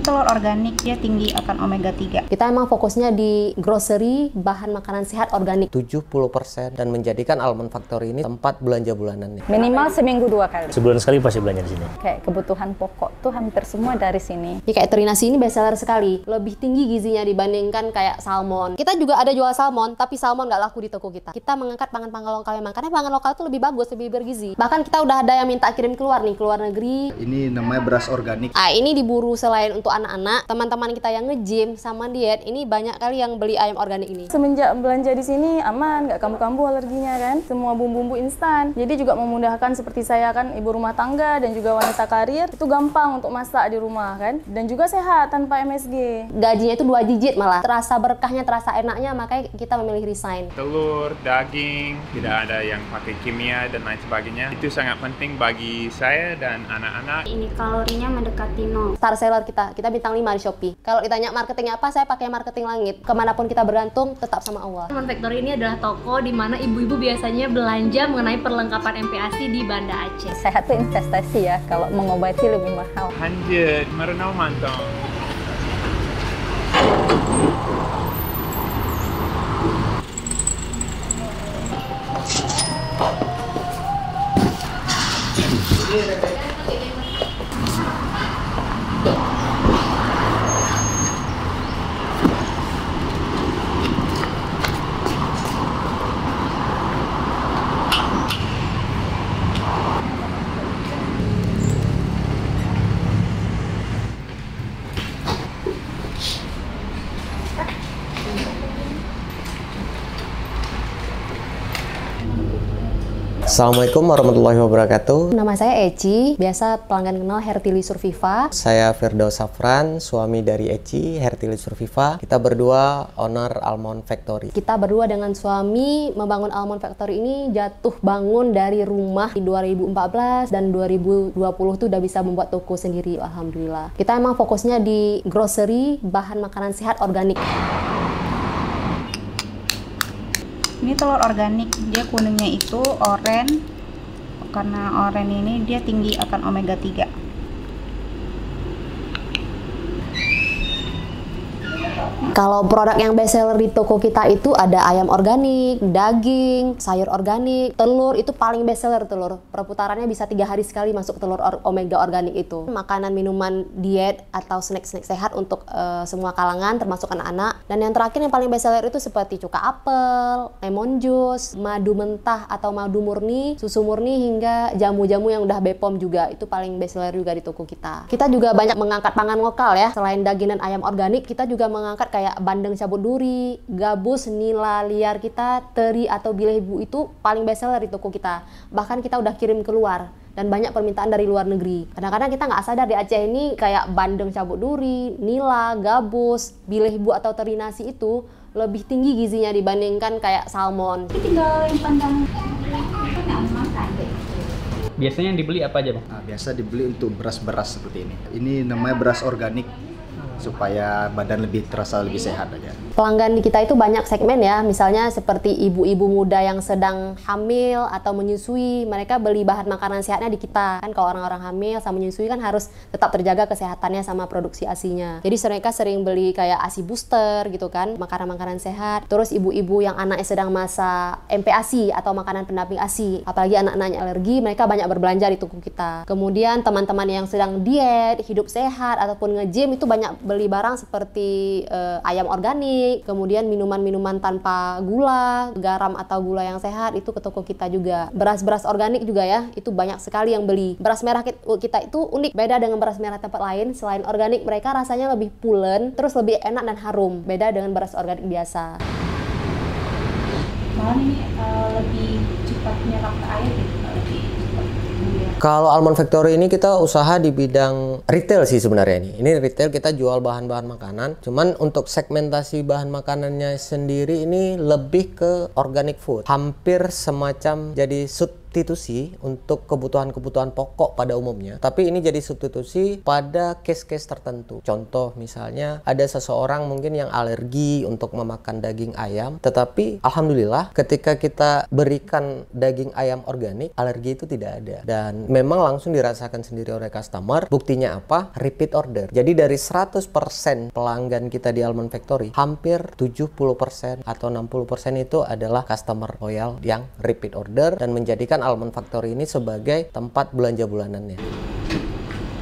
telur organik, dia tinggi akan omega 3. Kita emang fokusnya di grocery, bahan makanan sehat organik. 70% dan menjadikan Almond Factory ini tempat belanja bulanannya. Minimal seminggu 2 kali. Sebulan sekali pasti belanja di sini. Kayak kebutuhan pokok tuh hampir semua dari sini. Ya, kayak terinasi ini bestseller sekali. Lebih tinggi gizinya dibandingkan kayak salmon. Kita juga ada jual salmon, tapi salmon nggak laku di toko kita. Kita mengangkat pangan-pangan lokal memang, karena pangan lokal tuh lebih bagus, lebih bergizi. Bahkan kita udah ada yang minta kirim keluar nih, keluar negeri. Ini namanya beras organik. Ini diburu selain untuk anak-anak, teman-teman kita yang nge-gym sama diet, ini banyak kali yang beli ayam organik ini. Semenjak belanja di sini aman, nggak kambuh-kambuh alerginya kan. Semua bumbu-bumbu instan. Jadi juga memudahkan seperti saya kan, ibu rumah tangga dan juga wanita karir, itu gampang untuk masak di rumah kan. Dan juga sehat tanpa MSG. Gajinya itu 2 digit malah. Terasa berkahnya, terasa enaknya, makanya kita memilih resign. Telur, daging, tidak ada yang pakai kimia dan lain sebagainya. Itu sangat penting bagi saya dan anak-anak. Ini kalorinya mendekati 0. Star seller kita bintang 5 di Shopee. Kalau ditanya marketingnya apa, saya pakai marketing langit. Kemanapun kita bergantung, tetap sama Allah. Almond Factory ini adalah toko di mana ibu-ibu biasanya belanja mengenai perlengkapan MPASI di Banda Aceh. Sehat tuh investasi ya, kalau mengobati lebih mahal. Hanjit, merenau mantong. Assalamualaikum warahmatullahi wabarakatuh. Nama saya Eci, biasa pelanggan kenal Hertili Surviva. Saya Firdaus Safran, suami dari Eci, Hertili Surviva. Kita berdua owner Almond Factory. Kita berdua dengan suami membangun Almond Factory ini jatuh bangun dari rumah di 2014 dan 2020 tuh udah bisa membuat toko sendiri, alhamdulillah. Kita emang fokusnya di grocery, bahan makanan sehat organik. Ini telur organik, dia kuningnya itu oren. Karena oren ini dia tinggi akan omega 3. Kalau produk yang best seller di toko kita itu ada ayam organik, daging, sayur organik, telur itu paling best seller telur. Perputarannya bisa 3 hari sekali masuk telur omega organik itu. Makanan minuman diet atau snack-snack sehat untuk semua kalangan termasuk anak-anak. Dan yang terakhir yang paling best seller itu seperti cuka apel, lemon juice, madu mentah atau madu murni, susu murni hingga jamu-jamu yang udah BPOM juga. Itu paling best seller juga di toko kita. Kita juga banyak mengangkat pangan lokal ya. Selain daging dan ayam organik, kita juga mengangkat kayak bandeng cabut duri, gabus, nila liar kita, teri atau bilebu itu paling best seller di toko kita. Bahkan kita udah kirim keluar dan banyak permintaan dari luar negeri. Kadang-kadang kita nggak sadar di Aceh ini kayak bandeng cabut duri, nila, gabus, bilebu atau teri nasi itu lebih tinggi gizinya dibandingkan kayak salmon. Ini tinggal yang pandang itu nggak makan. Biasanya yang dibeli apa aja, Bang? Nah, biasa dibeli untuk beras-beras seperti ini. Ini namanya beras organik supaya badan lebih terasa lebih sehat aja. Pelanggan di kita itu banyak segmen ya, misalnya seperti ibu-ibu muda yang sedang hamil atau menyusui, mereka beli bahan makanan sehatnya di kita. Kan kalau orang-orang hamil sama menyusui kan harus tetap terjaga kesehatannya sama produksi ASI-nya. Jadi mereka sering beli kayak ASI booster gitu kan, makanan-makanan sehat. Terus ibu-ibu yang anaknya sedang masa MPASI atau makanan pendamping ASI, apalagi anak-anaknya alergi, mereka banyak berbelanja di toko kita. Kemudian teman-teman yang sedang diet, hidup sehat ataupun nge-gym itu banyak beli barang seperti ayam organik, kemudian minuman-minuman tanpa gula, garam atau gula yang sehat itu ke toko kita juga. Beras-beras organik juga ya, itu banyak sekali yang beli. Beras merah kita itu unik, beda dengan beras merah tempat lain. Selain organik, mereka rasanya lebih pulen, terus lebih enak dan harum, beda dengan beras organik biasa. Malah ini lebih cepat menyerap ke air gitu, lebih cepat. Kalau Almond Factory ini kita usaha di bidang retail sih sebenarnya ini. Ini retail, kita jual bahan-bahan makanan. Cuman untuk segmentasi bahan makanannya sendiri ini lebih ke organic food. Hampir semacam jadi substitusi untuk kebutuhan-kebutuhan pokok pada umumnya, tapi ini jadi substitusi pada case-case tertentu. Contoh misalnya ada seseorang mungkin yang alergi untuk memakan daging ayam, tetapi alhamdulillah ketika kita berikan daging ayam organik, alergi itu tidak ada dan memang langsung dirasakan sendiri oleh customer. Buktinya apa? Repeat order. Jadi dari 100% pelanggan kita di Almond Factory, hampir 70% atau 60% itu adalah customer loyal yang repeat order dan menjadikan Almond Factory ini sebagai tempat belanja bulanannya.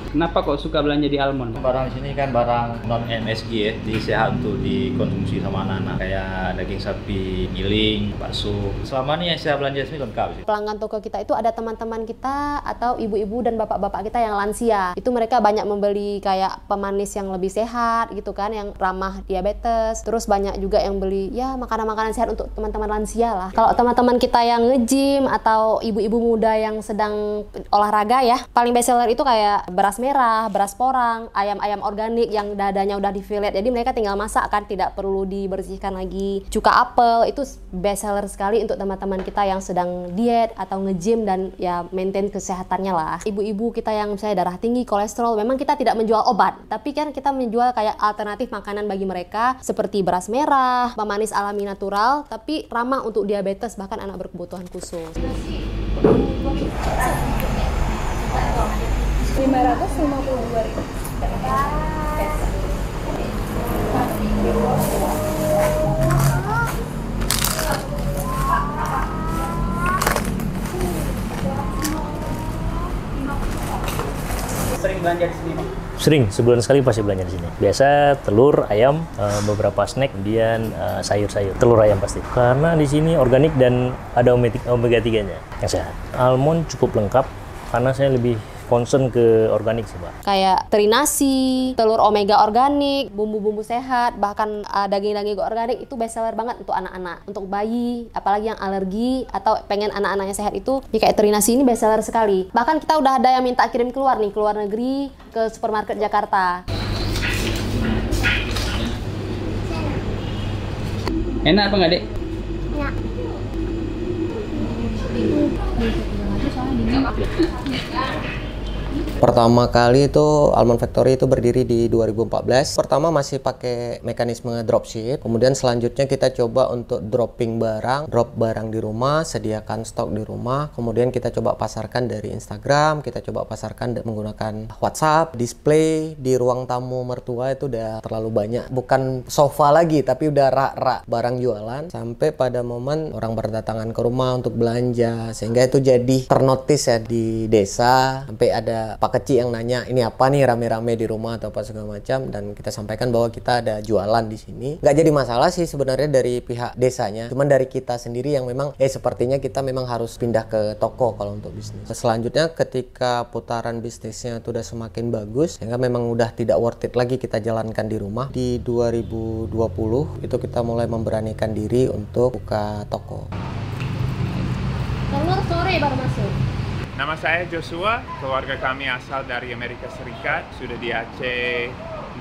Kenapa kok suka belanja di Almond? Barang di sini kan barang non MSG ya, jadi sehat untuk dikonsumsi sama anak-anak, kayak daging sapi, giling, bakso. Selama ini yang saya belanja di sini lengkap sih. Pelanggan toko kita itu ada teman-teman kita atau ibu-ibu dan bapak-bapak kita yang lansia. Itu mereka banyak membeli kayak pemanis yang lebih sehat gitu kan, yang ramah diabetes. Terus banyak juga yang beli ya makanan-makanan sehat untuk teman-teman lansia lah. Kalau teman-teman kita yang nge-gym atau ibu-ibu muda yang sedang olahraga ya, paling best seller itu kayak beras merah, beras porang, ayam-ayam organik yang dadanya udah di-fillet. Jadi mereka tinggal masak kan, tidak perlu dibersihkan lagi. Cuka apel itu best seller sekali untuk teman-teman kita yang sedang diet atau nge-gym dan ya maintain kesehatannya lah. Ibu-ibu kita yang misalnya darah tinggi, kolesterol, memang kita tidak menjual obat, tapi kan kita menjual kayak alternatif makanan bagi mereka seperti beras merah, pemanis alami natural, tapi ramah untuk diabetes bahkan anak berkebutuhan khusus. 552.000. Sering belanja di sini, Bang? Sering, sebulan sekali pasti belanja di sini. Biasa telur, ayam, beberapa snack, kemudian sayur-sayur. Telur ayam pasti. Karena di sini organik dan ada omega 3-nya yang sehat. Almond cukup lengkap karena saya lebih concern ke organik sih, Pak. Kayak teri nasi, telur omega organik, bumbu-bumbu sehat, bahkan daging-daging organik itu best seller banget untuk anak-anak, untuk bayi, apalagi yang alergi atau pengen anak-anaknya sehat itu, ya kayak teri nasi ini best seller sekali. Bahkan kita udah ada yang minta kirim keluar nih, keluar negeri, ke supermarket Jakarta. Enak apa nggak, Dek? Enak. Pertama kali itu Almond Factory itu berdiri di 2014. Pertama masih pakai mekanisme dropship. Kemudian selanjutnya kita coba untuk dropping barang, drop barang di rumah, sediakan stok di rumah. Kemudian kita coba pasarkan dari Instagram, kita coba pasarkan menggunakan WhatsApp, display di ruang tamu mertua itu udah terlalu banyak. Bukan sofa lagi, tapi udah rak-rak barang jualan. Sampai pada momen orang berdatangan ke rumah untuk belanja, sehingga itu jadi ternotis ya di desa. Sampai ada Pak kecil yang nanya ini apa nih rame-rame di rumah atau apa segala macam, dan kita sampaikan bahwa kita ada jualan di sini. Nggak jadi masalah sih sebenarnya dari pihak desanya, cuman dari kita sendiri yang memang sepertinya kita memang harus pindah ke toko kalau untuk bisnis. Selanjutnya ketika putaran bisnisnya itu udah semakin bagus sehingga memang udah tidak worth it lagi kita jalankan di rumah, di 2020 itu kita mulai memberanikan diri untuk buka toko. Telur sore baru masuk. Nama saya Joshua, keluarga kami asal dari Amerika Serikat, sudah di Aceh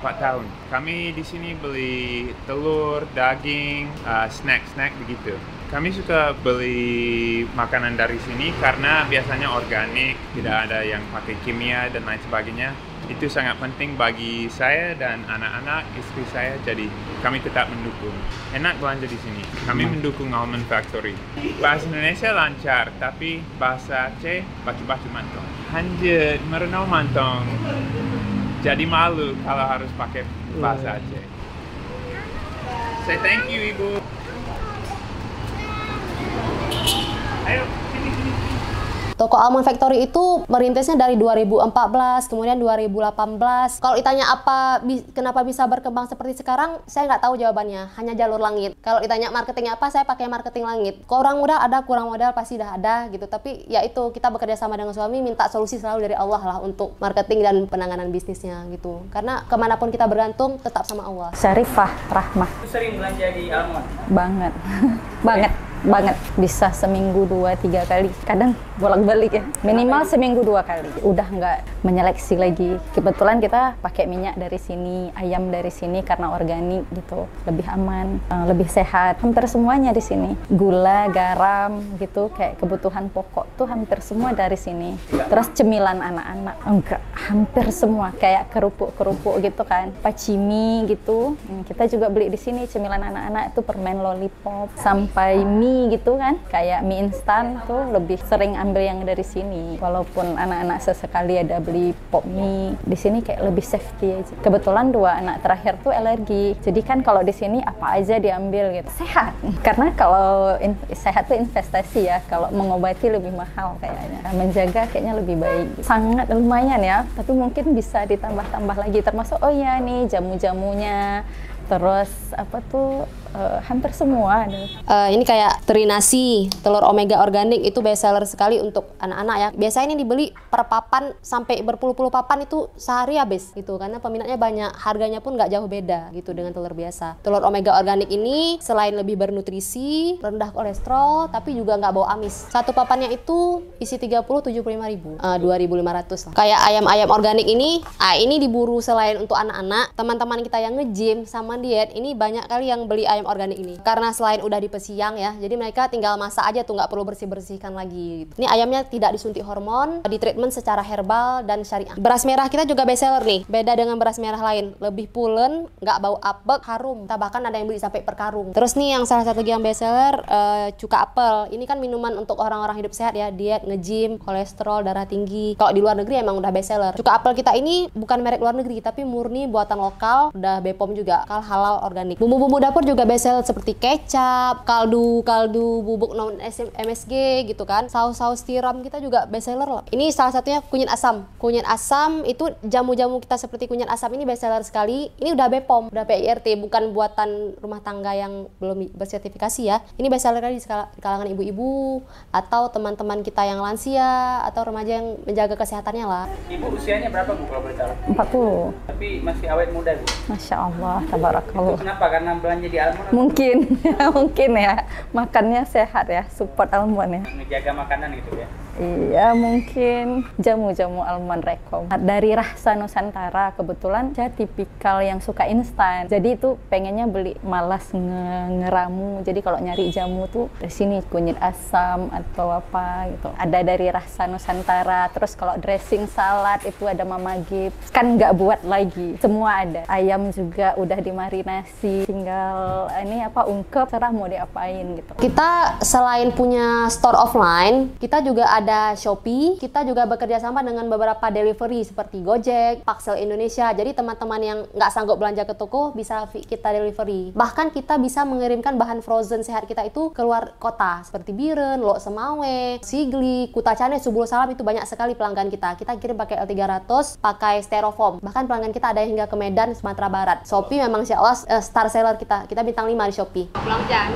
4 tahun. Kami di sini beli telur, daging, snack-snack begitu. Kami suka beli makanan dari sini karena biasanya organik, tidak ada yang pakai kimia dan lain sebagainya. Itu sangat penting bagi saya dan anak-anak, istri saya, jadi kami tetap mendukung. Enak belanja di sini. Kami mendukung Almond Factory. Bahasa Indonesia lancar, tapi bahasa Aceh batu-batu mantong. Hanjut, merenau mantong. Jadi malu kalau harus pakai bahasa Aceh. Say thank you, Ibu. Ayo, sini. Toko Almond Factory itu merintisnya dari 2014, kemudian 2018. Kalau ditanya kenapa bisa berkembang seperti sekarang, saya nggak tahu jawabannya. Hanya jalur langit. Kalau ditanya marketingnya apa, saya pakai marketing langit. Kurang modal ada, kurang modal pasti dah ada gitu. Tapi ya itu, kita bekerja sama dengan suami, minta solusi selalu dari Allah lah untuk marketing dan penanganan bisnisnya gitu. Karena kemanapun kita bergantung, tetap sama Allah. Syarifah Rahmah. Sering belanja di Almond? Banget. Banget. banget. Bisa seminggu 2-3 kali. Kadang bolak-balik ya. Minimal seminggu 2 kali. Udah nggak menyeleksi lagi. Kebetulan kita pakai minyak dari sini, ayam dari sini karena organik gitu. Lebih aman, lebih sehat. Hampir semuanya di sini. Gula, garam gitu, kayak kebutuhan pokok tuh hampir semua dari sini. Terus cemilan anak-anak, enggak, hampir semua kayak kerupuk-kerupuk gitu kan. Pacimi gitu. Kita juga beli di sini cemilan anak-anak itu permen lollipop sampai mie gitu kan. Kayak mie instan tuh lebih sering ambil yang dari sini. Walaupun anak-anak sesekali ada beli pop mie, di sini kayak lebih safety aja. Kebetulan 2 anak terakhir tuh alergi. Jadi kan kalau di sini apa aja diambil gitu. Sehat. Karena kalau sehat tuh investasi ya. Kalau mengobati lebih mahal kayaknya. Menjaga kayaknya lebih baik. Sangat lumayan ya. Tapi mungkin bisa ditambah-tambah lagi. Termasuk oh ya nih jamu-jamunya. Terus apa tuh hampir semua ada. Ini kayak teri nasi, telur omega organik itu best seller sekali untuk anak-anak ya. Biasanya ini dibeli per papan sampai berpuluh-puluh papan itu sehari habis gitu karena peminatnya banyak. Harganya pun nggak jauh beda gitu dengan telur biasa. Telur omega organik ini selain lebih bernutrisi, rendah kolesterol, tapi juga nggak bau amis. Satu papannya itu isi 75.000, 2.500 lah. Kayak ayam-ayam organik ini diburu selain untuk anak-anak, teman-teman kita yang nge-gym sama diet, ini banyak kali yang beli ayam organik ini karena selain udah dipesiang ya, jadi mereka tinggal masak aja tuh, nggak perlu bersih-bersihkan lagi gitu. Ini ayamnya tidak disuntik hormon, di treatment secara herbal dan syariah. Beras merah kita juga best seller nih, beda dengan beras merah lain, lebih pulen, nggak bau apek, harum. Kita bahkan ada yang beli sampai per karung. Terus nih yang salah satu yang best seller cuka apel. Ini kan minuman untuk orang-orang hidup sehat ya, diet, nge-gym, kolesterol, darah tinggi. Kalau di luar negeri emang udah best seller. Cuka apel kita ini bukan merek luar negeri tapi murni buatan lokal, udah BPOM juga, halal organik. Bumbu-bumbu dapur juga best seller seperti kecap, kaldu bubuk non MSG gitu kan. Saus-saus tiram kita juga best seller loh. Ini salah satunya kunyit asam. Kunyit asam itu jamu-jamu kita seperti kunyit asam ini best seller sekali. Ini udah BPOM, udah PIRT, bukan buatan rumah tangga yang belum bersertifikasi ya. Ini best seller kali di kalangan ibu-ibu atau teman-teman kita yang lansia atau remaja yang menjaga kesehatannya lah. Ibu usianya berapa Bu kalau boleh tahu? 40. Tapi masih awet muda Bu. Masya Allah, tabarakallah. Itu kenapa? Karena belanja di Almond? Mungkin, mungkin ya. Makannya sehat ya, support Almond ya. Ngejaga makanan gitu ya? Iya, mungkin jamu-jamu Almond Rekom. Dari rasa Nusantara, kebetulan saya tipikal yang suka instan. Jadi itu pengennya beli, malas ngeramu. Jadi kalau nyari jamu tuh dari sini kunyit asam atau apa gitu. Ada dari rasa Nusantara. Terus kalau dressing salad itu ada Mama Gibbs. Kan nggak buat lagi, semua ada. Ayam juga udah dimarinasi, tinggal ini apa ungkep, serah mau diapain gitu. Kita selain punya store offline, kita juga ada Shopee. Kita juga bekerja sama dengan beberapa delivery seperti Gojek, Paxel Indonesia. Jadi teman-teman yang nggak sanggup belanja ke toko bisa kita delivery. Bahkan kita bisa mengirimkan bahan frozen sehat kita itu keluar kota seperti Biren, Lok Semawe, Sigli, Kutacane, Subul Salam. Itu banyak sekali pelanggan kita. Kita kirim pakai L300, pakai styrofoam. Bahkan pelanggan kita ada yang hingga ke Medan, Sumatera Barat. Shopee memang insya Allah star seller kita. Kita bintang 5 di Shopee. Belanja.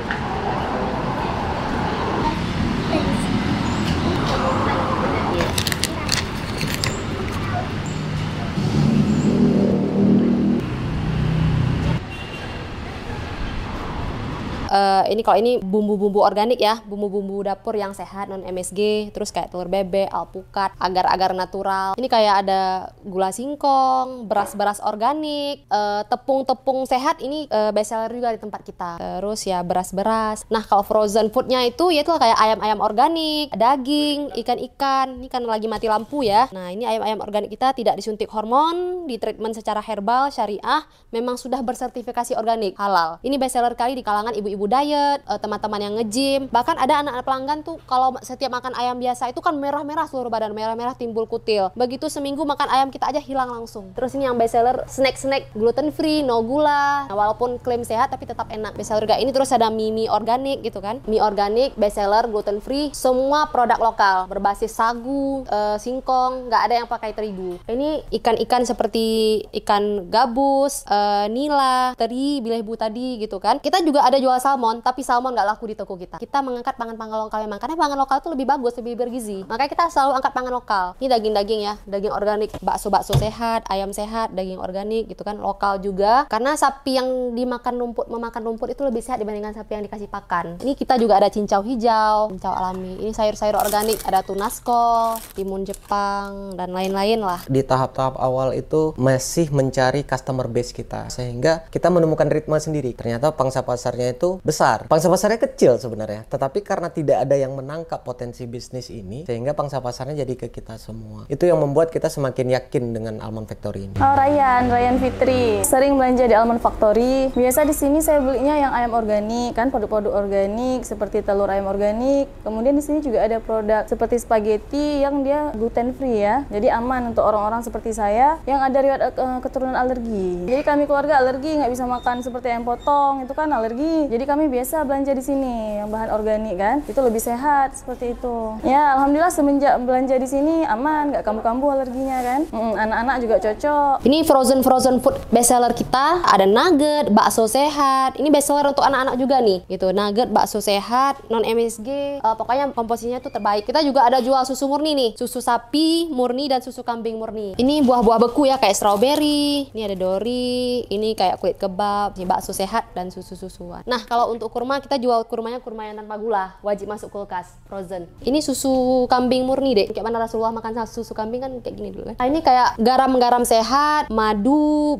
Ini kalau ini bumbu-bumbu organik ya, bumbu-bumbu dapur yang sehat non MSG, terus kayak telur bebek, alpukat, agar-agar natural. Ini kayak ada gula singkong, beras-beras organik, tepung-tepung sehat ini best seller juga di tempat kita. Terus ya beras-beras. Nah kalau frozen foodnya itu yaitu kayak ayam-ayam organik, daging, ikan-ikan. Ini kan lagi mati lampu ya. Nah ini ayam-ayam organik kita tidak disuntik hormon, di treatment secara herbal, syariah, memang sudah bersertifikasi organik, halal. Ini best seller kali di kalangan ibu-ibu diet, teman-teman yang nge-gym. Bahkan ada anak-anak pelanggan tuh kalau setiap makan ayam biasa itu kan merah-merah seluruh badan, merah-merah timbul kutil. Begitu seminggu makan ayam kita aja hilang langsung. Terus ini yang best seller snack-snack gluten free, no gula. Nah, walaupun klaim sehat tapi tetap enak. Best seller ini terus ada mie organik gitu kan. Mie organik best seller gluten free, semua produk lokal berbasis sagu, singkong, nggak ada yang pakai terigu. Ini ikan-ikan seperti ikan gabus, nila, teri, bileh bu tadi gitu kan. Kita juga ada jual salmon, tapi salmon nggak laku di toko kita. Kita mengangkat pangan-pangan lokal memang, karena pangan lokal itu lebih bagus, lebih bergizi. Makanya kita selalu angkat pangan lokal. Ini daging-daging ya, daging organik, bakso sehat, ayam sehat, daging organik gitu kan, lokal juga. Karena sapi yang memakan rumput itu lebih sehat dibandingkan sapi yang dikasih pakan. Ini kita juga ada cincau hijau, cincau alami. Ini sayur-sayur organik, ada tunas kol, timun Jepang, dan lain-lain lah. Di tahap-tahap awal itu masih mencari customer base kita, sehingga kita menemukan ritme sendiri. Ternyata pangsa pasarnya itu besar, pangsa pasarnya kecil sebenarnya, tetapi karena tidak ada yang menangkap potensi bisnis ini, sehingga pangsa pasarnya jadi ke kita semua. Itu yang membuat kita semakin yakin dengan Almond Factory ini. Ryan Fitri, sering belanja di Almond Factory. Biasa di sini saya belinya yang ayam organik, kan produk-produk organik seperti telur ayam organik. Kemudian di sini juga ada produk seperti spaghetti yang dia gluten free ya, jadi aman untuk orang-orang seperti saya yang ada riwayat keturunan alergi. Jadi kami keluarga alergi, nggak bisa makan seperti ayam potong, itu kan alergi. Jadi kami biasa belanja di sini yang bahan organik kan, itu lebih sehat seperti itu. Ya alhamdulillah semenjak belanja di sini aman, nggak kambuh-kambuh alerginya kan. Anak-anak juga cocok. Ini frozen food bestseller kita, ada nugget, bakso sehat. Ini bestseller untuk anak-anak juga nih, gitu. Nugget, bakso sehat, non MSG. Pokoknya komposisinya tuh terbaik. Kita juga ada jual susu murni nih, susu sapi murni dan susu kambing murni. Ini buah-buah beku ya, kayak strawberry. Ini ada dori. Ini kayak kulit kebab. Ini bakso sehat dan susu-susuan. Nah kalau untuk kurma, kita jual kurma yang tanpa gula, wajib masuk kulkas, frozen. Ini susu kambing murni deh. Kayak mana Rasulullah makan susu kambing kan kayak gini dulu kan. Nah, ini kayak garam sehat, madu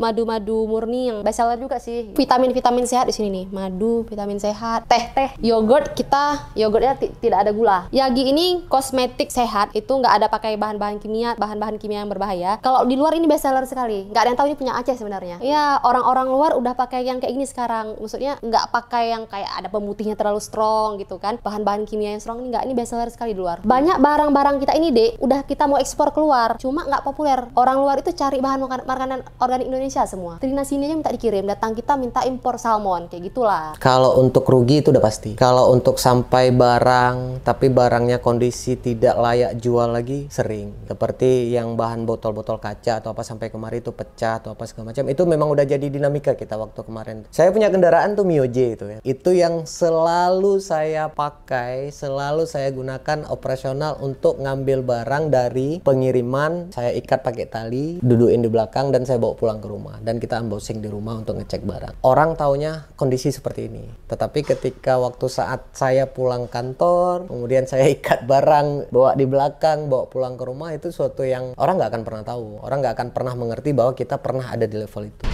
murni yang bestseller juga sih. Vitamin sehat di sini nih. Madu, vitamin sehat, teh, yogurt yogurtnya tidak ada gula. Yagi ini kosmetik sehat, itu nggak ada pakai bahan-bahan kimia yang berbahaya. Kalau di luar ini bestseller sekali. Nggak ada yang tahu ini punya Aceh sebenarnya. Ya, orang-orang luar udah pakai yang kayak gini sekarang. Maksudnya nggak pakai yang kayak ada pemutihnya terlalu strong gitu kan. Bahan-bahan kimia yang strong ini nggak, ini bestseller sekali di luar. Banyak barang-barang kita ini deh, udah kita mau ekspor keluar, cuma nggak populer. Orang luar itu cari bahan makanan organik Indonesia semua. Trina sini aja minta dikirim, datang kita minta impor salmon, kayak gitulah. Kalau untuk rugi itu udah pasti. Kalau untuk sampai barang, tapi barangnya kondisi tidak layak jual lagi, sering. Seperti yang bahan botol-botol kaca atau apa sampai kemarin itu pecah atau apa segala macam. Itu memang udah jadi dinamika kita waktu kemarin. Saya punya kendaraan tuh Mio J itu ya. Itu yang selalu saya pakai, selalu saya gunakan operasional untuk ngambil barang dari pengiriman. Saya ikat pakai tali, dudukin di belakang dan saya bawa pulang ke rumah. Dan kita unboxing di rumah untuk ngecek barang. Orang taunya kondisi seperti ini. Tetapi ketika waktu saat saya pulang kantor, kemudian saya ikat barang, bawa di belakang, bawa pulang ke rumah, itu suatu yang orang nggak akan pernah tahu. Orang nggak akan pernah mengerti bahwa kita pernah ada di level itu.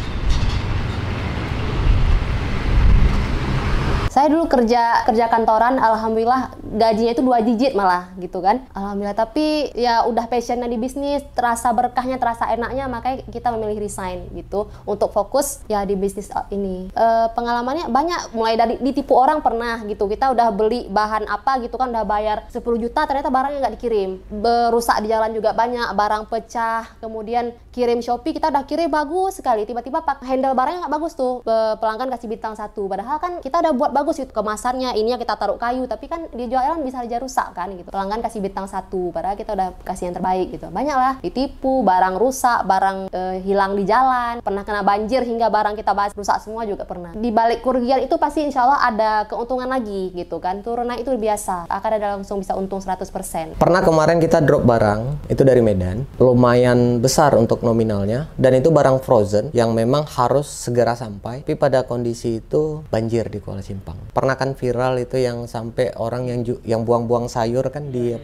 Saya dulu kerja kantoran, alhamdulillah gajinya itu 2 digit malah gitu kan. Alhamdulillah, tapi ya udah passionnya di bisnis, terasa berkahnya, terasa enaknya, makanya kita memilih resign gitu untuk fokus ya di bisnis ini. Pengalamannya banyak, mulai dari ditipu orang pernah gitu. Kita udah beli bahan apa gitu kan, udah bayar 10 juta, ternyata barangnya nggak dikirim. Berusak di jalan juga banyak, barang pecah, kemudian kirim Shopee, kita udah kirim bagus sekali, tiba-tiba handle barangnya nggak bagus tuh, pelanggan kasih bintang 1, padahal kan kita udah buat bagus gitu kemasannya, ini kita taruh kayu, tapi kan di jualan bisa aja rusak kan gitu, pelanggan kasih bintang 1, padahal kita udah kasih yang terbaik gitu. Banyak lah ditipu, barang rusak, barang hilang di jalan, pernah kena banjir hingga barang kita rusak semua juga pernah. Di balik kerugian itu pasti insya Allah ada keuntungan lagi gitu kan, turun naik itu biasa, akan ada langsung bisa untung 100%. Pernah kemarin kita drop barang itu dari Medan, lumayan besar untuk nominalnya, dan itu barang frozen yang memang harus segera sampai, tapi pada kondisi itu banjir di Kuala Simpang. Pernah kan viral itu yang sampai orang yang buang-buang sayur kan di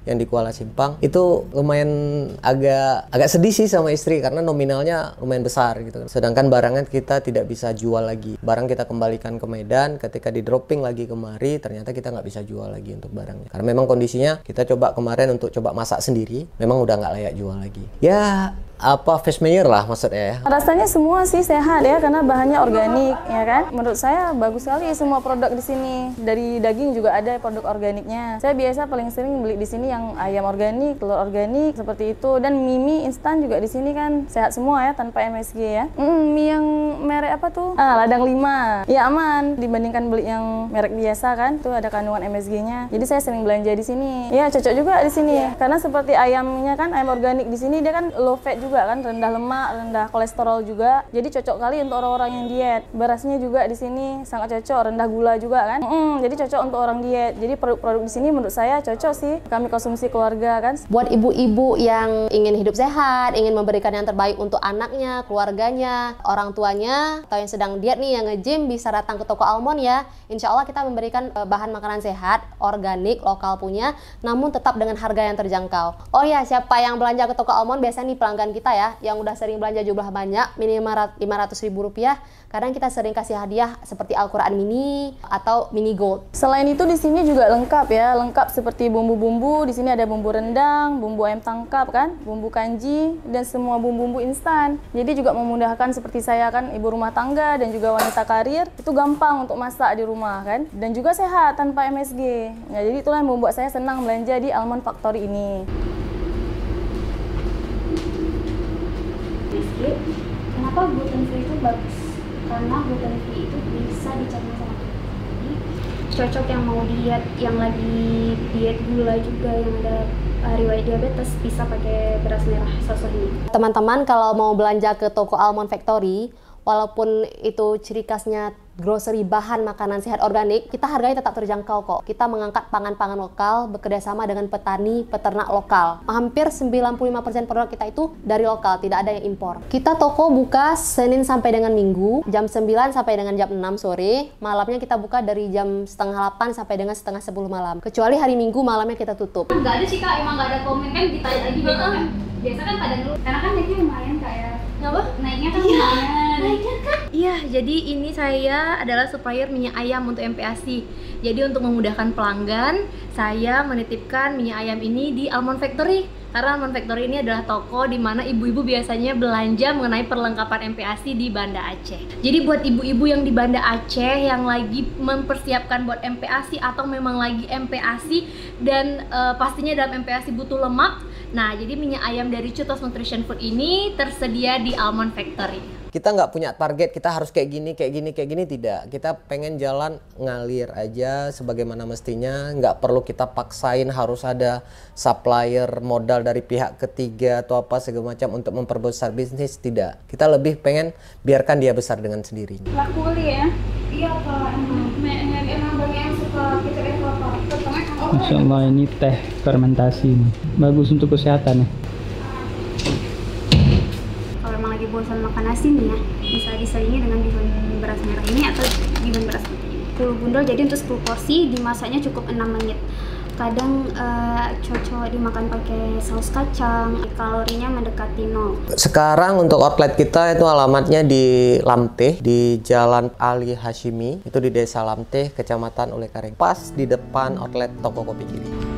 yang di Kuala Simpang, itu lumayan agak sedih sih sama istri karena nominalnya lumayan besar gitu. Sedangkan barangnya kita tidak bisa jual lagi, barang kita kembalikan ke Medan, ketika di dropping lagi kemari ternyata kita nggak bisa jual lagi untuk barangnya karena memang kondisinya kita coba kemarin untuk coba masak sendiri, memang udah nggak layak jual lagi ya. Face mayor lah maksudnya ya. Rasanya semua sih sehat ya, karena bahannya organik ya kan. Menurut saya bagus sekali semua produk di sini. Dari daging juga ada produk organiknya. Saya biasa paling sering beli di sini yang ayam organik, telur organik seperti itu, dan mie instan juga di sini kan sehat semua ya, tanpa MSG ya. Mie yang merek apa tuh? Ladang 5. Ya aman dibandingkan beli yang merek biasa kan. Itu ada kandungan MSG-nya. Jadi saya sering belanja di sini. Ya cocok juga di sini karena seperti ayamnya kan, ayam organik di sini dia kan low fat juga kan, rendah lemak, rendah kolesterol juga. Jadi cocok kali untuk orang-orang yang diet. Berasnya juga di sini sangat cocok, rendah darah gula juga kan. Jadi cocok untuk orang diet. Jadi produk-produk di sini menurut saya cocok sih kami konsumsi keluarga kan. Buat ibu-ibu yang ingin hidup sehat, ingin memberikan yang terbaik untuk anaknya, keluarganya, orang tuanya, atau yang sedang diet nih, yang nge-gym, bisa datang ke toko Almond ya. Insya Allah kita memberikan bahan makanan sehat, organik, lokal punya, namun tetap dengan harga yang terjangkau. Oh ya, siapa yang belanja ke toko Almond biasanya nih pelanggan kita ya, yang udah sering belanja jumlah banyak, minimal Rp500.000. Kadang kita sering kasih hadiah seperti Al-Quran Mini atau Mini Gold. Selain itu di sini juga lengkap ya, lengkap seperti bumbu-bumbu. Di sini ada bumbu rendang, bumbu ayam tangkap kan, bumbu kanji, dan semua bumbu-bumbu instan. Jadi juga memudahkan seperti saya kan, ibu rumah tangga dan juga wanita karir, itu gampang untuk masak di rumah kan, dan juga sehat tanpa MSG. Nah, jadi itulah yang membuat saya senang belanja di Almond Factory ini. Kenapa gluten free itu bagus? Karena gluten free itu bisa dicerna sama kita. Jadi cocok yang mau diet, yang lagi diet gula juga, yang ada riwayat diabetes, bisa pakai beras merah Soso ini. Teman-teman kalau mau belanja ke toko Almond Factory, walaupun itu ciri khasnya grocery bahan makanan sehat organik, kita harganya tetap terjangkau kok. Kita mengangkat pangan-pangan lokal, bekerja sama dengan petani, peternak lokal. Hampir 95% produk kita itu dari lokal, tidak ada yang impor. Kita toko buka Senin sampai dengan Minggu, jam 9 sampai dengan jam 6 sore. Malamnya kita buka dari jam setengah 8 sampai dengan setengah 10 malam. Kecuali hari Minggu malamnya kita tutup. Nggak ada sih Kak, emang nggak ada komen kan, ditanya lagi gitu kan. Biasa kan pada dulu, karena kan naiknya lumayan Kak ya. Kenapa? Naiknya kan lumayan. Naiknya kan? Iya, jadi ini saya adalah supplier minyak ayam untuk MPASI. Jadi untuk memudahkan pelanggan, saya menitipkan minyak ayam ini di Almond Factory. Karena Almond Factory ini adalah toko di mana ibu-ibu biasanya belanja mengenai perlengkapan MPASI di Banda Aceh. Jadi buat ibu-ibu yang di Banda Aceh yang lagi mempersiapkan buat MPASI atau memang lagi MPASI dan pastinya dalam MPASI butuh lemak, nah jadi minyak ayam dari Cutos Nutrition Food ini tersedia di Almond Factory. Kita nggak punya target, kita harus kayak gini, tidak. Kita pengen jalan ngalir aja sebagaimana mestinya, nggak perlu kita paksain harus ada supplier modal dari pihak ketiga atau apa segala macam untuk memperbesar bisnis, tidak. Kita lebih pengen biarkan dia besar dengan sendirinya. Laku kali ya? Iya Pak, emang banyak yang suka gitu Pak. Masya Allah, ini teh fermentasi nih. Bagus untuk kesehatan ya. Kalau emang lagi bosan makan nasi nih ya, bisa diselingi dengan bihun beras merah ini atau bihun beras putih ini. 10 bundel, jadi untuk 10 porsi dimasaknya cukup 6 menit. Kadang cocok dimakan pakai saus kacang, kalorinya mendekati 0. Sekarang untuk outlet kita itu alamatnya di Lamteh, di Jalan Ali Hashimi, itu di Desa Lamteh, Kecamatan Ulekareng, pas di depan outlet toko kopi kiri.